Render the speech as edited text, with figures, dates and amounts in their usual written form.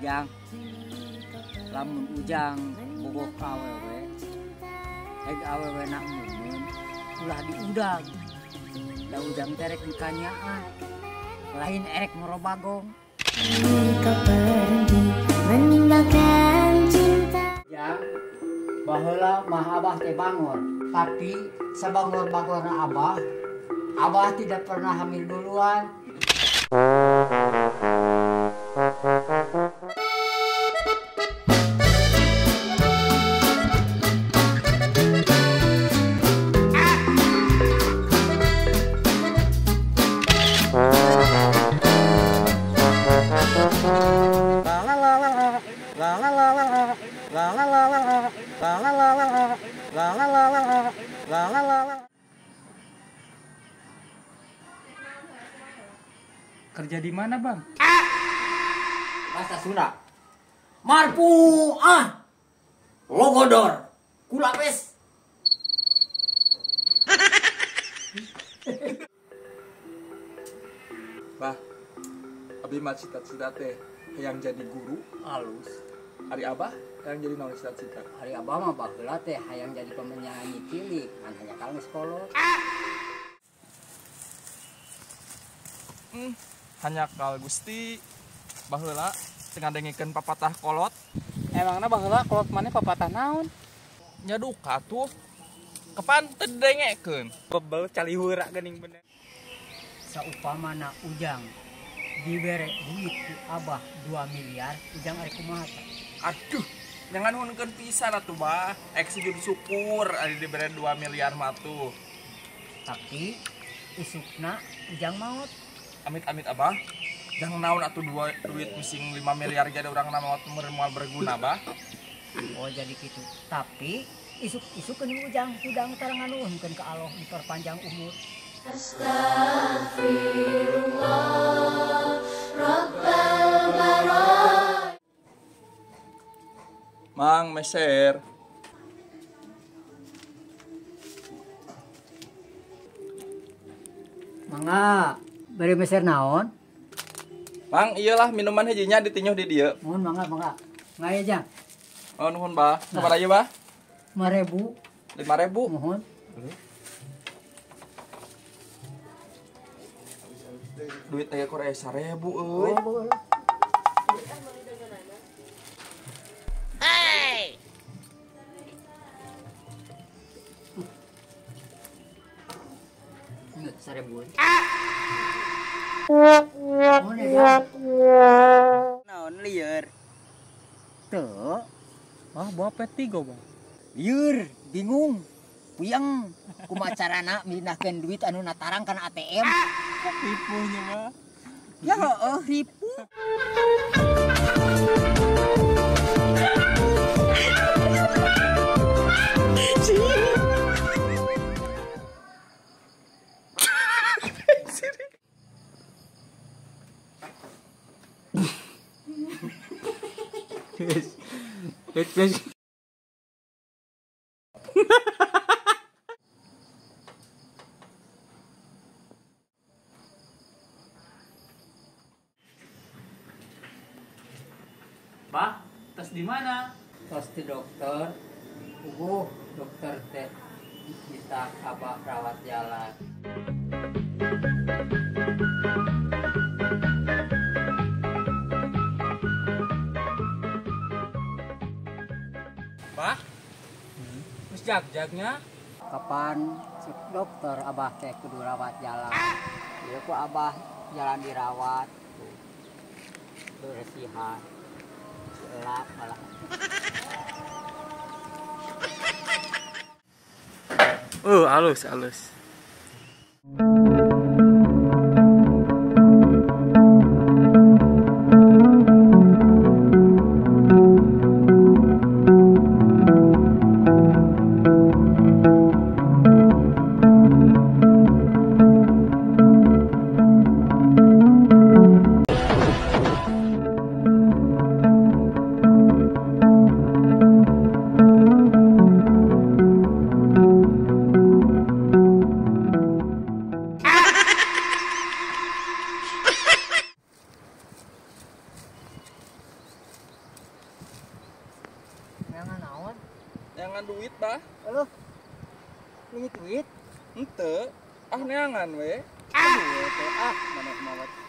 Jang, lamun ujang bogoh ka awewe, awewe nak mumun, ulah diudag. Da ujang terek dikanyaan, lain erek merobagong. Kau pergi meninggalkan cinta. Jang, baheula mah abah teh bangor, tapi sabangor-bangorna abah tidak pernah hamil duluan. Kerja di mana, Bang? Bahasa Sunda. Marpu logodor. Kulapes. Bah, abi mah cita-cita teh yang jadi guru. Halus. Ari Abah yang jadi naon cita-cita. Hari abah mah baheula teh hayang jadi penyanyi cilik, kan hanya kang sekolah. Hanya kal Gusti baheula tengah dengikeun papatah kolot. Emangna baheula kolot maneh papatah naon? Nya duka tuh. Kapan teu dengekeun? Bebel calihura geuning bener. Saupamana ujang dibere duit ku abah 2 miliar, ujang ari kumaha tah? Aduh, jangan hunkeun pisan atuh, Bah. Ek sujud syukur ari dibere 2 miliar mah tuh. Tapi isukna ujang maot. Amit-amit Abah. Jangan naon atuh duit mising 5 miliar jadi orang nama moal berguna, Bah. Oh jadi gitu. Tapi isuk ke ujang udang tarangan nuhunkeun ka Allah diperpanjang umur. Astaghfirullah Rabbal baraya. Mang meser. Mangga beri meser naon? Mang, iyalah minuman hijinya ditinjuh di dieu. Mohon mangga. Ngaya jang. Oh, nuhun, Bah. Sabar aja, Bah. 5.000. 5.000. Mohon. Duit aya Korea 1.000 euy. Ingat 1.000. Mohon ya. Naon lieur? Teu. Ah, bawa P3, Bang. Lieur, bingung. Puyeng kumaha carana mindahkeun duit anu natarang kana ATM. Tipunya mah. Ya heueuh ripu. Bah, tes di mana? Tos di dokter. Dokter teh kita abah rawat jalan. Bah? Terus jag-jagnya? Kapan cek dokter abah teh kudu rawat jalan. Ieu ku abah jalan dirawat. Bersihan. Elap malah. Halus. Neangan naon? Neangan duit bah. Halo. Ini duit. Ente. Ah neangan we. Aduh, mana mawat.